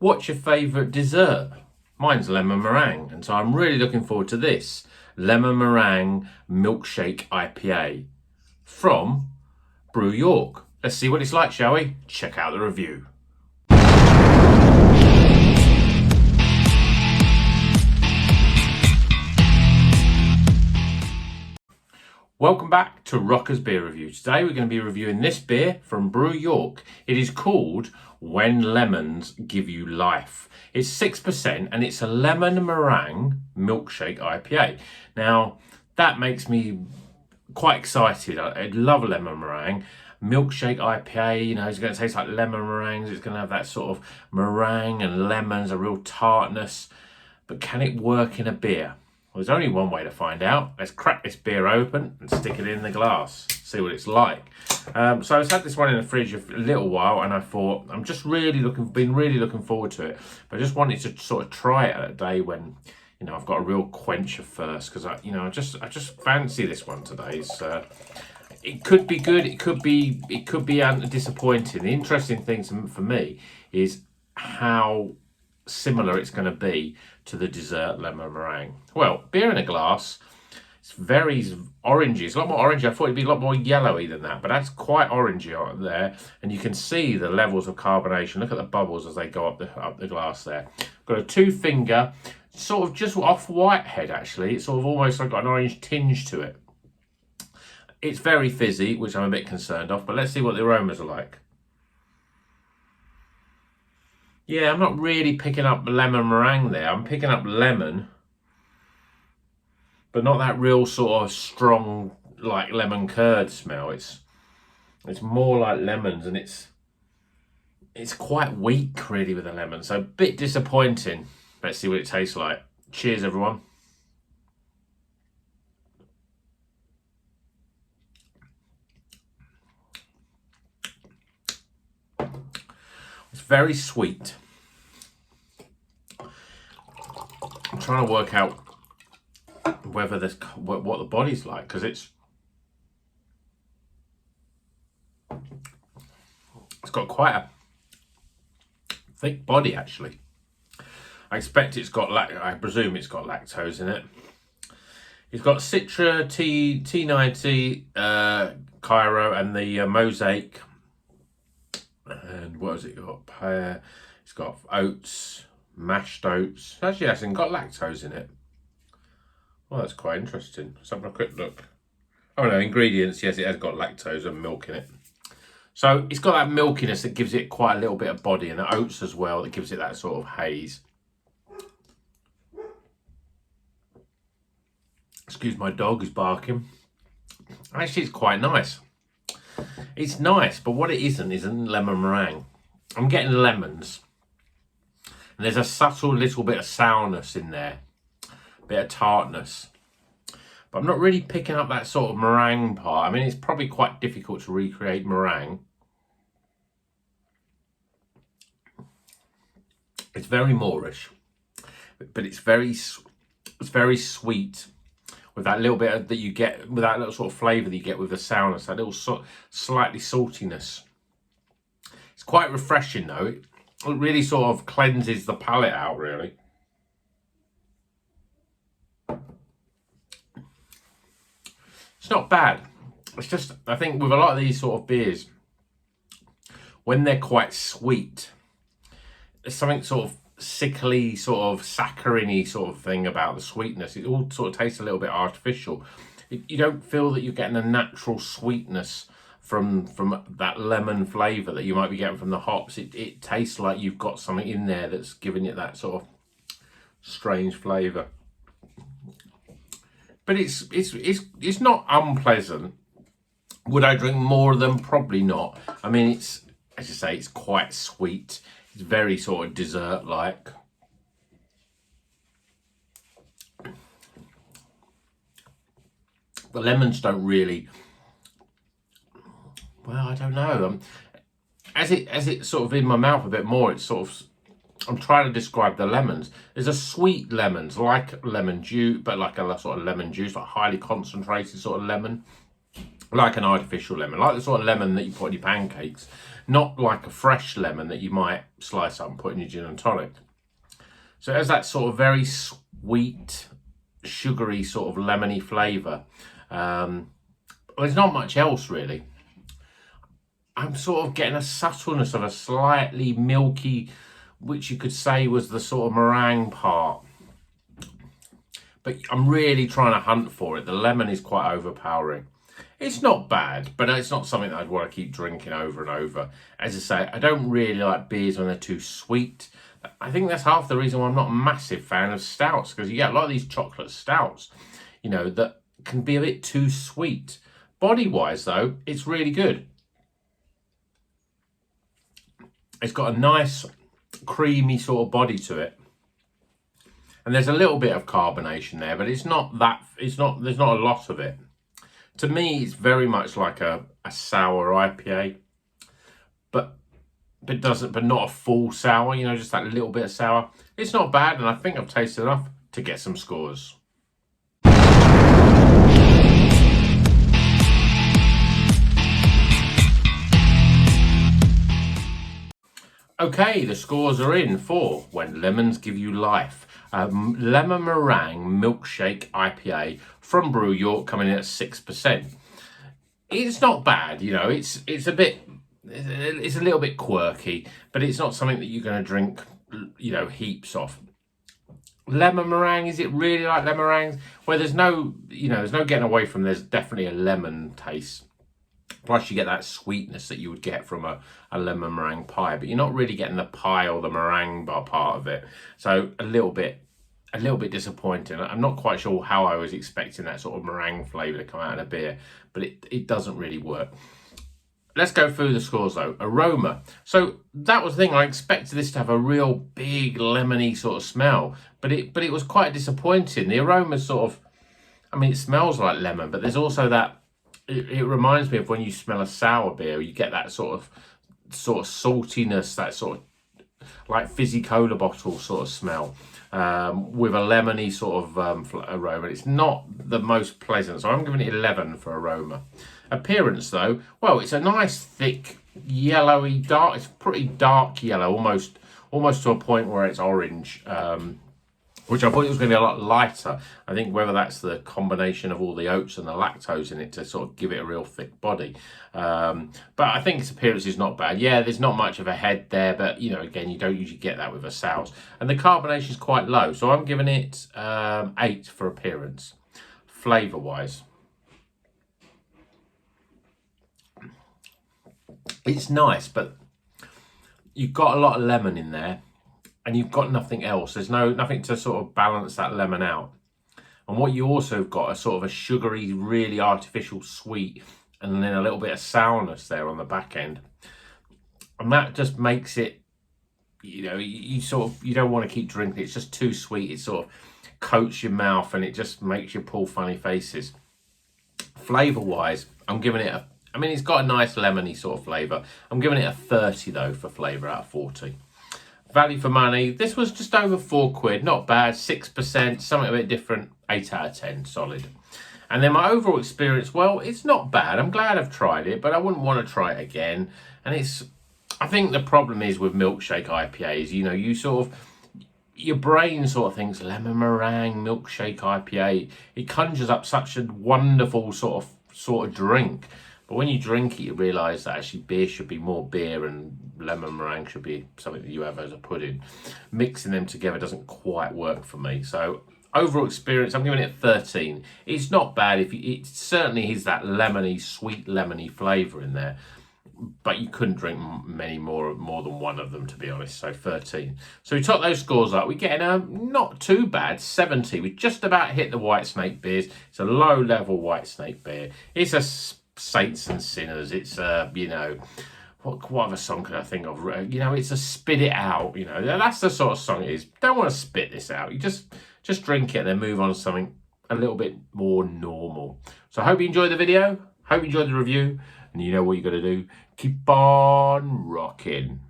What's your favourite dessert? Mine's lemon meringue, and so I'm really looking forward to this Lemon Meringue Milkshake IPA from Brew York. Let's see what it's like, shall we? Check out the review. Welcome back to Rocker's Beer Review. Today we're going to be reviewing this beer from Brew York. It is called When Lemons Give You Life. It's 6% and it's a lemon meringue milkshake IPA. Now that makes me quite excited. I love lemon meringue. Milkshake IPA, you know, it's going to taste like lemon meringues. It's going to have that sort of meringue and lemons, a real tartness. But can it work in a beer? Well, there's only one way to find out. Let's crack this beer open and stick it in the glass, see what it's like. So I've had this one in the fridge a little while, and I thought I'm just been really looking forward to it. But I just wanted to sort of try it at a day when, you know, I've got a real quench of thirst, because I just fancy this one today. So it could be good. It could be disappointing. The interesting thing for me is how similar it's going to be to the dessert lemon meringue. Well, beer in a glass, it's very orangey. It's a lot more orangey. I thought it'd be a lot more yellowy than that, but that's quite orangey out there, and you can see the levels of carbonation. Look at the bubbles as they go up the glass there. Got a 2-finger, sort of just off-white head actually. It's sort of almost like got an orange tinge to it. It's very fizzy, which I'm a bit concerned of, but let's see what the aromas are like. Yeah, I'm not really picking up lemon meringue there. I'm picking up lemon, but not that real sort of strong, like lemon curd smell. It's more like lemons, and it's quite weak really with the lemon. So a bit disappointing. Let's see what it tastes like. Cheers, everyone. It's very sweet. I'm trying to work out whether what the body's like, because it's got quite a thick body actually. I expect I presume it's got lactose in it. It's got Citra, T90, Cairo, and the Mosaic. And what has it got? Pear. It's got oats, mashed oats. Actually, it hasn't got lactose in it. Well, that's quite interesting. Let's have a quick look. Oh no, ingredients. Yes, it has got lactose and milk in it. So it's got that milkiness that gives it quite a little bit of body, and the oats as well that gives it that sort of haze. Excuse my dog who's barking. Actually, it's quite nice. It's nice, but what it isn't lemon meringue. I'm getting lemons, and there's a subtle little bit of sourness in there, a bit of tartness, but I'm not really picking up that sort of meringue part. I mean, it's probably quite difficult to recreate meringue. It's very Moorish, but it's very sweet, with that little bit that you get, with that little sort of flavour that you get with the sourness, that little slightly saltiness. It's quite refreshing though. It really sort of cleanses the palate out, really. It's not bad. It's just, I think with a lot of these sort of beers, when they're quite sweet, there's something sort of sickly, sort of saccharine-y sort of thing about the sweetness. It all sort of tastes a little bit artificial. You don't feel that you're getting a natural sweetness from that lemon flavour that you might be getting from the hops. It tastes like you've got something in there that's giving it that sort of strange flavour. But it's not unpleasant. Would I drink more of them? Probably not. I mean, it's, as you say, it's quite sweet. It's very sort of dessert-like. The lemons don't really, well, I don't know. As it sort of in my mouth a bit more, it's sort of, I'm trying to describe the lemons. There's a sweet lemons, like lemon juice, but like a sort of lemon juice, like highly concentrated sort of lemon. Like an artificial lemon, like the sort of lemon that you put in your pancakes. not like a fresh lemon that you might slice up and put in your gin and tonic. So it has that sort of very sweet, sugary sort of lemony flavour. There's not much else really. I'm sort of getting a subtleness of a slightly milky, which you could say was the sort of meringue part. But I'm really trying to hunt for it. The lemon is quite overpowering. It's not bad, but it's not something that I'd want to keep drinking over and over. As I say, I don't really like beers when they're too sweet. I think that's half the reason why I'm not a massive fan of stouts, because you get a lot of these chocolate stouts, you know, that can be a bit too sweet. Body-wise, though, it's really good. It's got a nice, creamy sort of body to it. And there's a little bit of carbonation there, but there's not a lot of it. To me, it's very much like a sour IPA, but not a full sour, you know, just that little bit of sour. It's not bad, and I think I've tasted enough to get some scores. Okay, the scores are in for When Lemons Give You Life. Lemon Meringue Milkshake IPA from Brew York, coming in at 6%. It's not bad, you know, it's a little bit quirky, but it's not something that you're going to drink, you know, heaps of. Lemon meringue, is it really like lemon meringues? Well, there's no getting away from, there's definitely a lemon taste. Plus you get that sweetness that you would get from a lemon meringue pie, but you're not really getting the pie or the meringue bar part of it. So a little bit disappointing. I'm not quite sure how I was expecting that sort of meringue flavour to come out in a beer, but it doesn't really work. Let's go through the scores though. Aroma. So that was the thing. I expected this to have a real big lemony sort of smell, but it was quite disappointing. The aroma sort of, I mean, it smells like lemon, but there's also that, it reminds me of when you smell a sour beer, you get that sort of saltiness, that sort of like fizzy cola bottle sort of smell, with a lemony sort of aroma. It's not the most pleasant, so I'm giving it 11 for aroma. Appearance though, well, it's a nice thick yellowy dark, it's pretty dark yellow, almost to a point where it's orange, which I thought it was going to be a lot lighter. I think whether that's the combination of all the oats and the lactose in it to sort of give it a real thick body. But I think its appearance is not bad. Yeah, there's not much of a head there, but, you know, again, you don't usually get that with a sours. And the carbonation is quite low, so I'm giving it 8 for appearance. Flavour-wise, it's nice, but you've got a lot of lemon in there, and you've got nothing else. There's nothing to sort of balance that lemon out. And what you also have got is sort of a sugary, really artificial sweet, and then a little bit of sourness there on the back end. And that just makes it, you know, you don't want to keep drinking it. It's just too sweet. It sort of coats your mouth and it just makes you pull funny faces. Flavour-wise, I'm giving it I mean, it's got a nice lemony sort of flavour. I'm giving it a 30 though for flavour out of 40. Value for money, this was just over £4, not bad, 6%, something a bit different, 8 out of 10, solid. And then my overall experience, well, it's not bad. I'm glad I've tried it, but I wouldn't want to try it again. And I think the problem is with milkshake IPAs, you know, your brain sort of thinks lemon meringue milkshake IPA. It conjures up such a wonderful sort of drink. But when you drink it, you realise that actually beer should be more beer and lemon meringue should be something that you have as a pudding. Mixing them together doesn't quite work for me. So overall experience, I'm giving it 13. It's not bad. It certainly has that lemony, sweet lemony flavour in there. But you couldn't drink many more than one of them, to be honest. So 13. So we top those scores up. We're getting a not too bad 70. We just about hit the White Snake beers. It's a low-level White Snake beer. It's a Saints and Sinners. It's you know, what other song could I think of? You know, it's a spit it out. You know, that's the sort of song it is. Don't want to spit this out. You just drink it and then move on to something a little bit more normal. So I hope you enjoyed the video. Hope you enjoyed the review. And you know what you got to do. Keep on rocking.